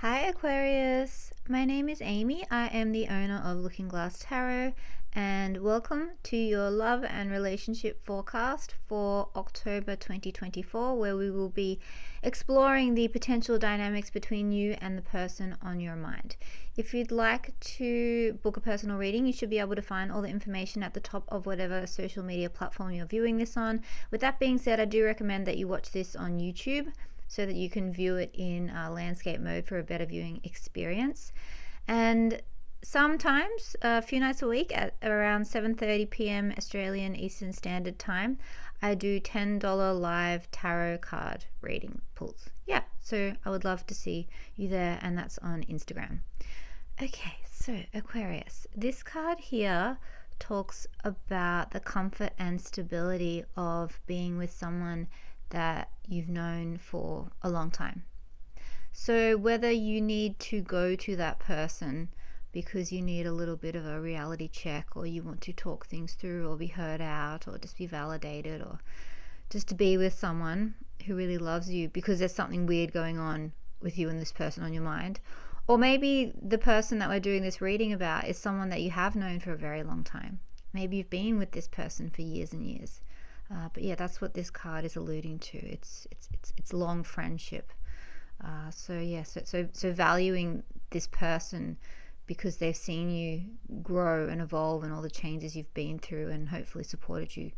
Hi Aquarius, my name is Amy. I am the owner of Looking Glass Tarot, and welcome to your love and relationship forecast for October 2024, where we will be exploring the potential dynamics between you and the person on your mind. If you'd like to book a personal reading, you should be able to find all the information at the top of whatever social media platform you're viewing this on. With that being said, I do recommend that you watch this on YouTube so that you can view it in landscape mode for a better viewing experience. And sometimes, a few nights a week at around 7:30 p.m. Australian Eastern Standard Time, I do $10 live tarot card reading pulls. Yeah, so I would love to see you there, and that's on Instagram. Okay, so Aquarius, this card here talks about the comfort and stability of being with someone that you've known for a long time. So whether you need to go to that person because you need a little bit of a reality check, or you want to talk things through, or be heard out, or just be validated, or just to be with someone who really loves you because there's something weird going on with you and this person on your mind. Or maybe the person that we're doing this reading about is someone that you have known for a very long time. Maybe you've been with this person for years and years. But yeah, that's what this card is alluding to. It's long friendship. So valuing this person because they've seen you grow and evolve and all the changes you've been through, and hopefully supported you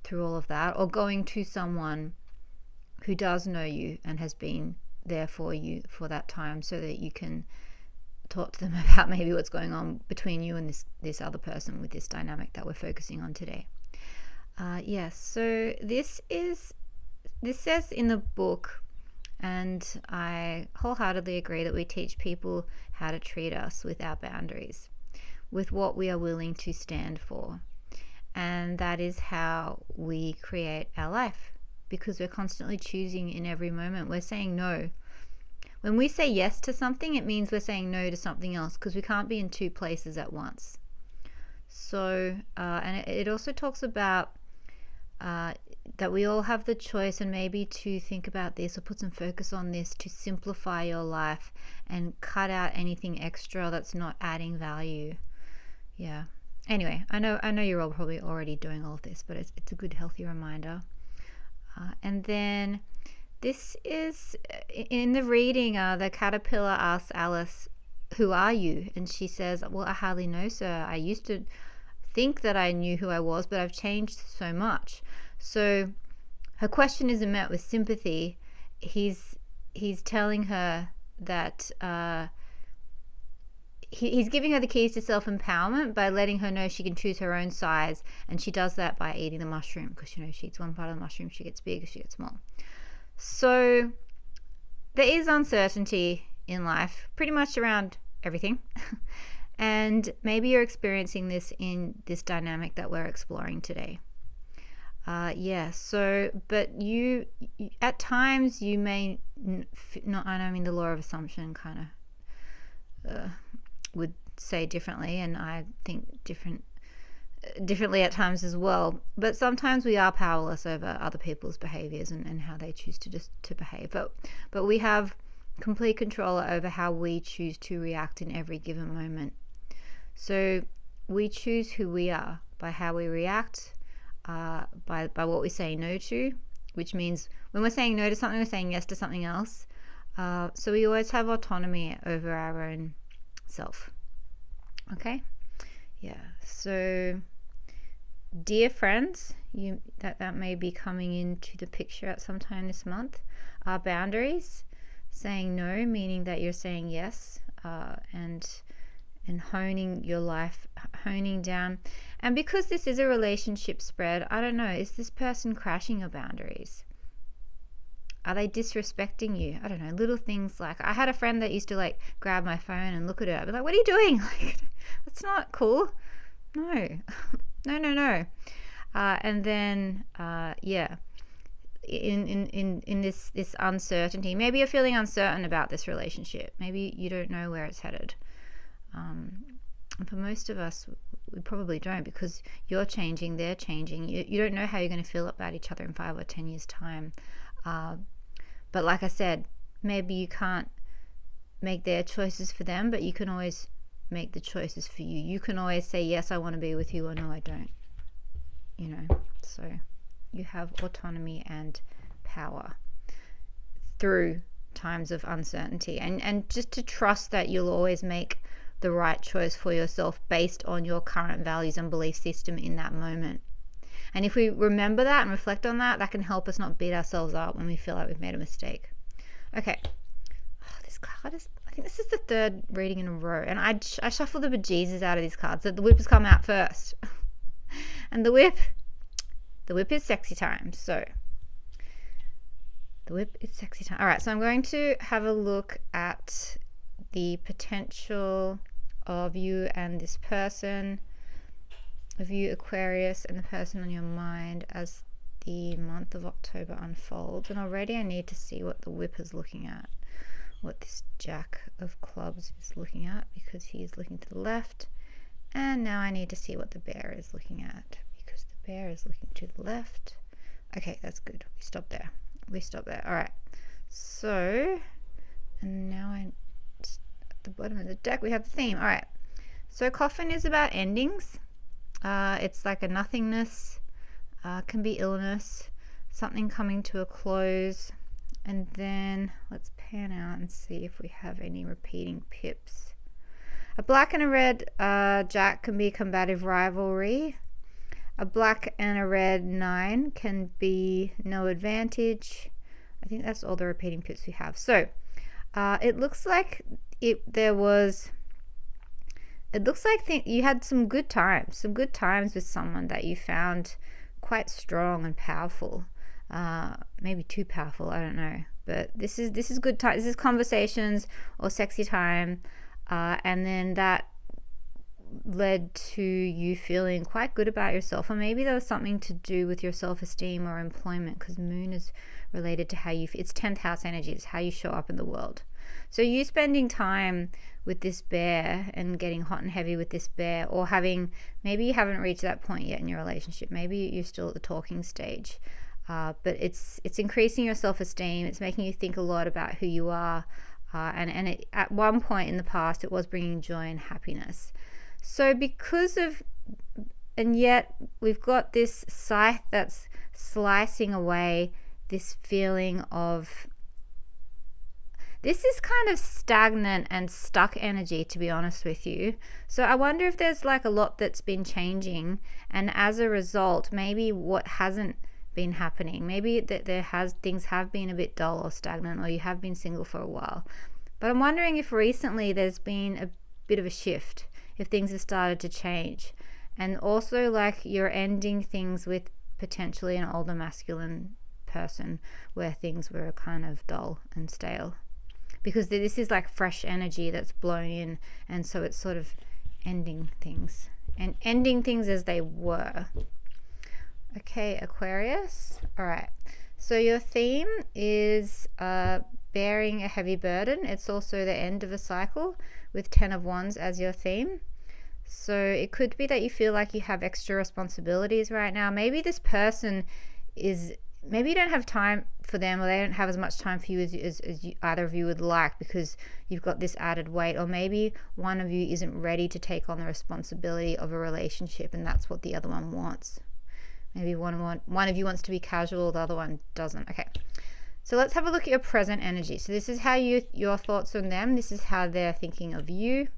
through all of that. Or going to someone who does know you and has been there for you for that time, so that you can talk to them about maybe what's going on between you and this other person with this dynamic that we're focusing on today. So this says in the book, and I wholeheartedly agree, that we teach people how to treat us with our boundaries, with what we are willing to stand for. And that is how we create our life, because we're constantly choosing in every moment. We're saying no. When we say yes to something, it means we're saying no to something else, because we can't be in two places at once. So, and it also talks about that we all have the choice, and maybe to think about this or put some focus on this, to simplify your life and cut out anything extra that's not adding value. Yeah. Anyway, I know you're all probably already doing all of this, but it's a good, healthy reminder. And then this is in the reading. The caterpillar asks Alice, "Who are you?" And she says, "Well, I hardly know, sir. I used to think that I knew who I was, but I've changed so much." So her question isn't met with sympathy. He's telling her that he's giving her the keys to self-empowerment by letting her know she can choose her own size, and she does that by eating the mushroom, because she eats one part of the mushroom, she gets big, she gets small. So there is uncertainty in life, pretty much around everything. And maybe you're experiencing this in this dynamic that we're exploring today. But you at times you may not, I mean, the law of assumption kind of would say differently, and I think differently at times as well. But sometimes we are powerless over other people's behaviors and how they choose to behave. But we have complete control over how we choose to react in every given moment. So we choose who we are by how we react, by what we say no to, which means when we're saying no to something, we're saying yes to something else. So we always have autonomy over our own self. Okay? Yeah. So, dear friends, that may be coming into the picture at some time this month. Our boundaries, saying no, meaning that you're saying yes, and honing your life, honing down. And because this is a relationship spread, I don't know, is this person crashing your boundaries? Are they disrespecting you? I don't know, little things like, I had a friend that used to grab my phone and look at it. I'd be like, "What are you doing? That's not cool." No. No. And then, in this uncertainty, maybe you're feeling uncertain about this relationship. Maybe you don't know where it's headed. And for most of us, we probably don't, because you're changing, they're changing. You don't know how you're going to feel about each other in 5 or 10 years' time. But like I said, maybe you can't make their choices for them, but you can always make the choices for you. You can always say, yes, I want to be with you, or no, I don't. You know, so you have autonomy and power through times of uncertainty, and just to trust that you'll always make the right choice for yourself based on your current values and belief system in that moment. And if we remember that and reflect on that, that can help us not beat ourselves up when we feel like we've made a mistake. Okay. Oh, this card is, I think this is the third reading in a row. And I shuffled the bejesus out of these cards. So the whip has come out first. And the whip is sexy time. So the whip is sexy time. All right. So I'm going to have a look at the potential of you and this person, of you, Aquarius, and the person on your mind as the month of October unfolds. And already I need to see what the whip is looking at, what this Jack of Clubs is looking at, because he is looking to the left. And now I need to see what the bear is looking at, because the bear is looking to the left. Okay, that's good. We stop there. All right. So, and now at the bottom of the deck we have the theme. All right. So coffin is about endings. It's like a nothingness, can be illness, something coming to a close. And then let's pan out and see if we have any repeating pips. A black and a red Jack can be combative rivalry. A black and a red 9 can be no advantage. I think that's all the repeating pips we have. So it looks like you had some good times with someone that you found quite strong and powerful. Maybe too powerful, I don't know. But this is good time. This is conversations or sexy time, and then that led to you feeling quite good about yourself. Or maybe there was something to do with your self-esteem or employment, because moon is related to how you feel. It's 10th house energy. It's how you show up in the world. So you spending time with this bear and getting hot and heavy with this bear, or maybe you haven't reached that point yet in your relationship. Maybe you're still at the talking stage, but it's increasing your self-esteem. It's making you think a lot about who you are, and at one point in the past it was bringing joy and happiness. So and yet we've got this scythe that's slicing away this feeling of, this is kind of stagnant and stuck energy, to be honest with you. So I wonder if there's like a lot that's been changing, and as a result, maybe what hasn't been happening, maybe that things have been a bit dull or stagnant, or you have been single for a while. But I'm wondering if recently there's been a bit of a shift, if things have started to change. And also, like, you're ending things with potentially an older masculine person where things were kind of dull and stale, because this is like fresh energy that's blown in, and so it's sort of ending things as they were. Okay, Aquarius. All right, so your theme is bearing a heavy burden. It's also the end of a cycle with 10 of Wands as your theme. So it could be that you feel like you have extra responsibilities right now. Maybe this person maybe you don't have time for them, or they don't have as much time for you as either of you would like, because you've got this added weight. Or maybe one of you isn't ready to take on the responsibility of a relationship, and that's what the other one wants. Maybe one of you wants to be casual, the other one doesn't. Okay, so let's have a look at your present energy. So this is how your thoughts on them. This is how they're thinking of you.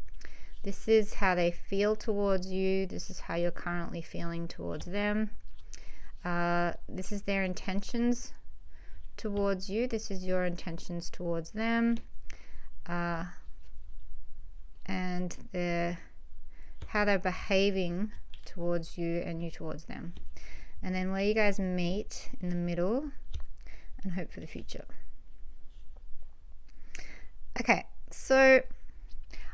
This is how they feel towards you. This is how you're currently feeling towards them. This is their intentions towards you. This is your intentions towards them. And how they're behaving towards you and you towards them. And then where you guys meet in the middle and hope for the future. Okay, so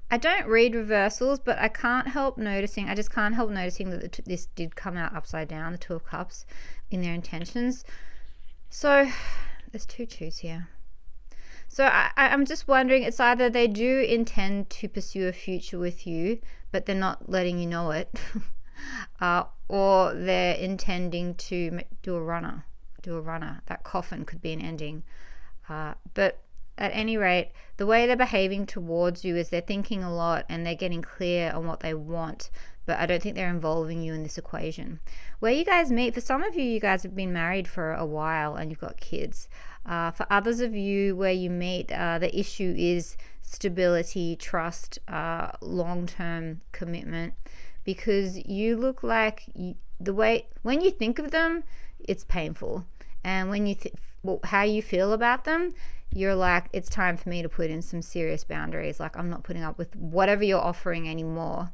I don't read reversals, but I just can't help noticing that this did come out upside down, the Two of Cups, in their intentions. So there's two twos here. So I'm just wondering, it's either they do intend to pursue a future with you, but they're not letting you know it, or they're intending to do a runner. That coffin could be an ending. But at any rate, the way they're behaving towards you is they're thinking a lot and they're getting clear on what they want, but I don't think they're involving you in this equation. Where you guys meet, for some of you, you guys have been married for a while and you've got kids. For others of you, where you meet, the issue is stability, trust, long-term commitment, because you look like the way when you think of them, it's painful, and when you how you feel about them, you're like, it's time for me to put in some serious boundaries. Like, I'm not putting up with whatever you're offering anymore.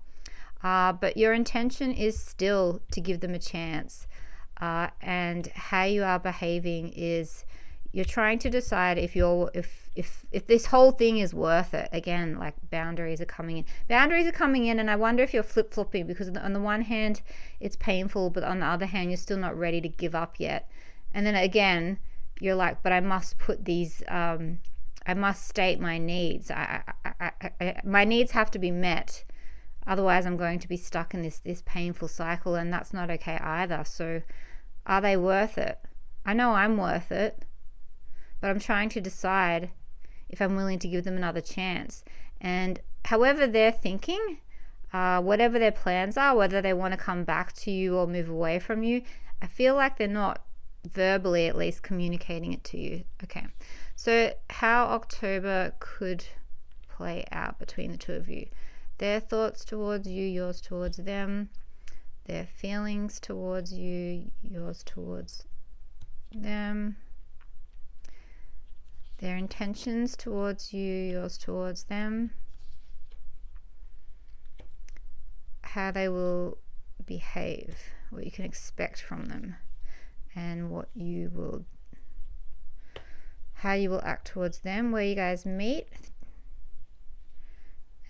But your intention is still to give them a chance, and how you are behaving is you're trying to decide if this whole thing is worth it. Again, like, boundaries are coming in, and I wonder if you're flip-flopping, because on the one hand it's painful, but on the other hand you're still not ready to give up yet. And then again, you're like, but I must put these I must state my needs. My needs have to be met, otherwise I'm going to be stuck in this painful cycle, and that's not okay either. So are they worth it? I know I'm worth it, but I'm trying to decide if I'm willing to give them another chance. And however they're thinking, whatever their plans are, whether they want to come back to you or move away from you, I feel like they're not verbally, at least, communicating it to you. Okay, so how October could play out between the two of you. Their thoughts towards you, yours towards them. Their feelings towards you, yours towards them. Their intentions towards you, yours towards them. How they will behave, what you can expect from them, and how you will act towards them, where you guys meet,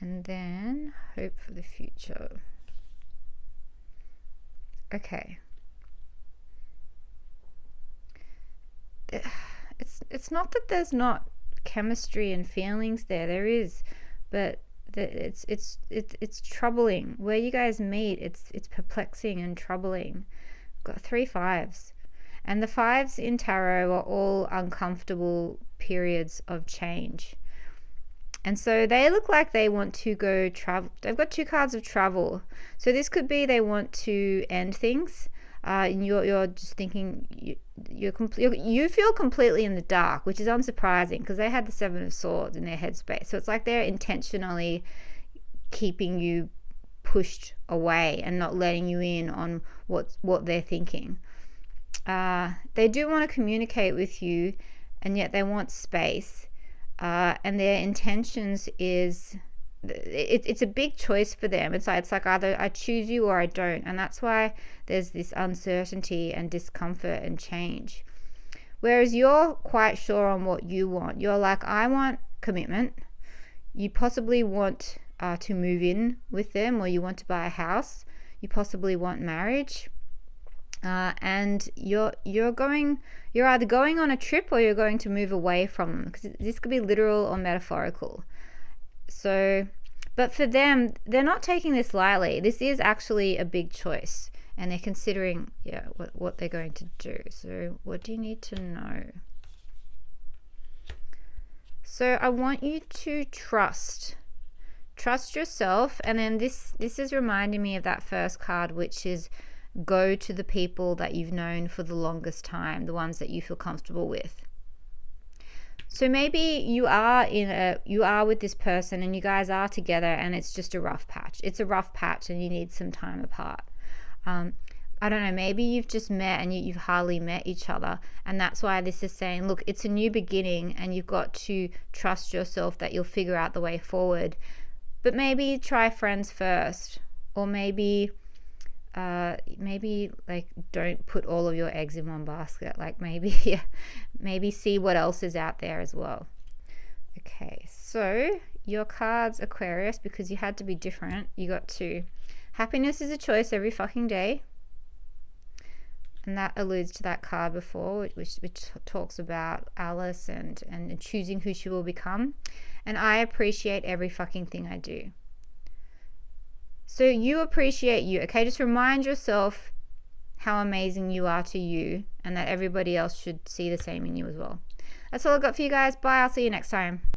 and then hope for the future. Okay. It's not that there's not chemistry and feelings there is, but it's troubling. Where you guys meet, it's perplexing and troubling. Got 3 5s, and the 5s in tarot are all uncomfortable periods of change, and so they look like they want to go travel. They've got 2 cards of travel, so this could be they want to end things. And you're just thinking you feel completely in the dark, which is unsurprising because they had the 7 of Swords in their headspace. So it's like they're intentionally keeping you pushed away and not letting you in on what they're thinking. They do want to communicate with you, and yet they want space. And their intentions is, it's a big choice for them. It's like either I choose you or I don't, and that's why there's this uncertainty and discomfort and change. Whereas you're quite sure on what you want. You're like, I want commitment. You possibly want to move in with them, or you want to buy a house. You possibly want marriage, and you're either going on a trip or you're going to move away from them, because this could be literal or metaphorical. So, but for them, they're not taking this lightly. This is actually a big choice, and they're considering what they're going to do. So what do you need to know? So I want you to trust yourself. And then this is reminding me of that first card, which is go to the people that you've known for the longest time, the ones that you feel comfortable with. So maybe you are with this person and you guys are together, and it's just a rough patch. It's a rough patch and you need some time apart. I don't know, maybe you've just met and you've hardly met each other, and that's why this is saying, look, it's a new beginning and you've got to trust yourself that you'll figure out the way forward. But maybe try friends first, or maybe like don't put all of your eggs in one basket. Like maybe see what else is out there as well. Okay, so your cards, Aquarius, because you had to be different, you got 2. Happiness is a choice every fucking day, and that alludes to that card before, which talks about Alice and choosing who she will become. And I appreciate every fucking thing I do. So you appreciate you, okay? Just remind yourself how amazing you are to you, and that everybody else should see the same in you as well. That's all I got for you guys. Bye. I'll see you next time.